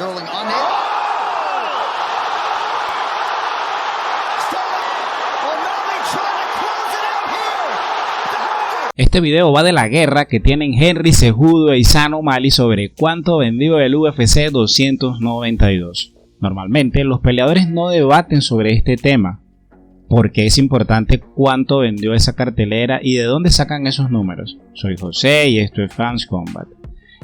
Sterling on it. Este video va de la guerra que tienen Henry Cejudo y Sean O'Malley sobre cuánto vendió el UFC 292. Normalmente los peleadores no debaten sobre este tema, porque es importante cuánto vendió esa cartelera y de dónde sacan esos números. Soy José y esto es Fans Combat.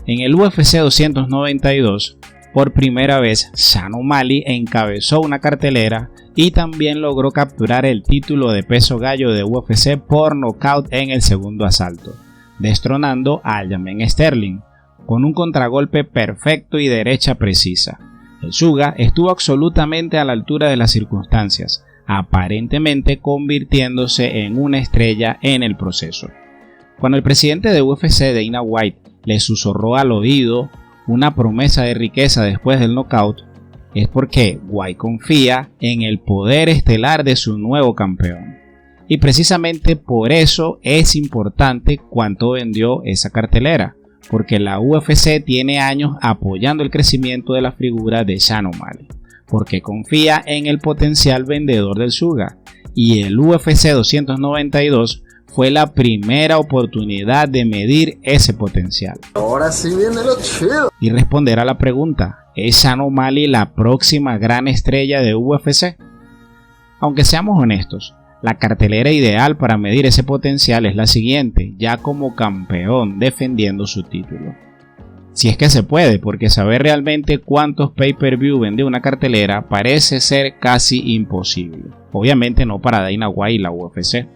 En el UFC 292, por primera vez, Sean O'Malley encabezó una cartelera y también logró capturar el título de peso gallo de UFC por nocaut en el segundo asalto, destronando a Aljamain Sterling con un contragolpe perfecto y derecha precisa. El Suga estuvo absolutamente a la altura de las circunstancias, aparentemente convirtiéndose en una estrella en el proceso. Cuando el presidente de UFC, Dana White, le susurró al oído una promesa de riqueza después del knockout, es porque White confía en el poder estelar de su nuevo campeón. Y precisamente por eso es importante cuánto vendió esa cartelera, porque la UFC tiene años apoyando el crecimiento de la figura de Sean O'Malley, porque confía en el potencial vendedor del Suga, y el UFC 292 fue la primera oportunidad de medir ese potencial. Ahora sí viene lo chido. Y responder a la pregunta, ¿es Sean O'Malley la próxima gran estrella de UFC? Aunque seamos honestos, la cartelera ideal para medir ese potencial es la siguiente, ya como campeón defendiendo su título. Si es que se puede, porque saber realmente cuántos pay-per-view vende una cartelera parece ser casi imposible. Obviamente no para Dana White y la UFC.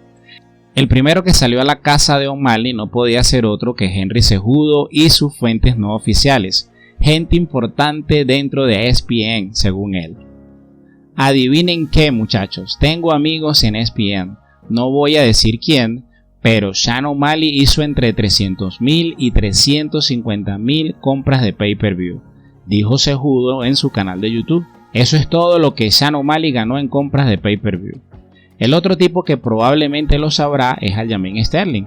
El primero que salió a la casa de O'Malley no podía ser otro que Henry Cejudo y sus fuentes no oficiales, gente importante dentro de ESPN según él. Adivinen qué, muchachos, tengo amigos en ESPN, no voy a decir quién, pero Sean O'Malley hizo entre 300,000 y 350,000 compras de pay-per-view, dijo Cejudo en su canal de YouTube. Eso es todo lo que Sean O'Malley ganó en compras de pay-per-view. El otro tipo que probablemente lo sabrá es Aljamain Sterling.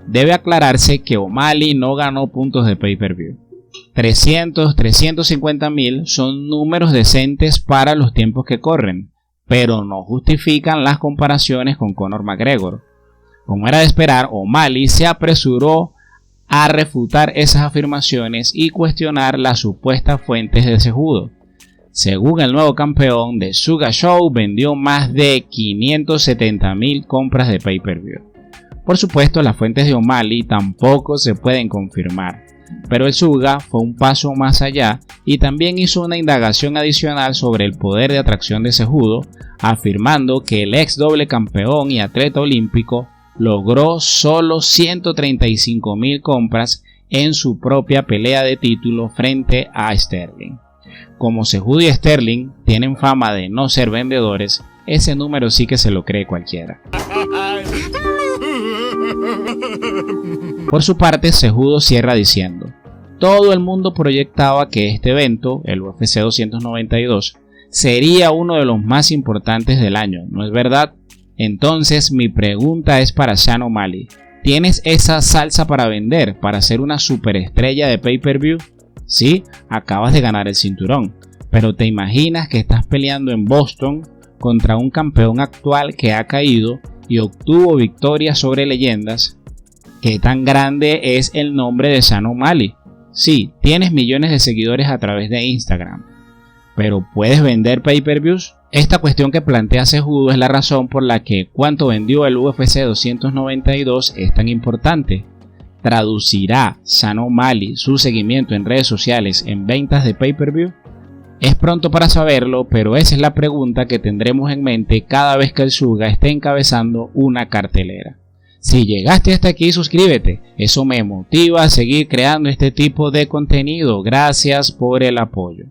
Debe aclararse que O'Malley no ganó puntos de pay-per-view. 350,000 son números decentes para los tiempos que corren, pero no justifican las comparaciones con Conor McGregor. Como era de esperar, O'Malley se apresuró a refutar esas afirmaciones y cuestionar las supuestas fuentes de Cejudo. Según el nuevo campeón, The Suga Show vendió más de 570,000 compras de pay-per-view. Por supuesto, las fuentes de O'Malley tampoco se pueden confirmar, pero el Suga fue un paso más allá y también hizo una indagación adicional sobre el poder de atracción de Cejudo, afirmando que el ex doble campeón y atleta olímpico logró solo 135,000 compras en su propia pelea de título frente a Sterling. Como Cejudo y Sterling tienen fama de no ser vendedores, ese número sí que se lo cree cualquiera. Por su parte, Cejudo cierra diciendo: todo el mundo proyectaba que este evento, el UFC 292, sería uno de los más importantes del año, ¿no es verdad? Entonces mi pregunta es para Sean O'Malley: ¿tienes esa salsa para vender, para ser una superestrella de pay-per-view? Sí, acabas de ganar el cinturón, pero ¿te imaginas que estás peleando en Boston contra un campeón actual que ha caído y obtuvo victorias sobre leyendas? ¿Qué tan grande es el nombre de Sean O'Malley? Sí, tienes millones de seguidores a través de Instagram, pero ¿puedes vender pay-per-views? Esta cuestión que plantea Cejudo es la razón por la que cuánto vendió el UFC 292 es tan importante. ¿Traducirá Sean O'Malley su seguimiento en redes sociales en ventas de pay-per-view? Es pronto para saberlo, pero esa es la pregunta que tendremos en mente cada vez que el Suga esté encabezando una cartelera. Si llegaste hasta aquí, suscríbete, eso me motiva a seguir creando este tipo de contenido. Gracias por el apoyo.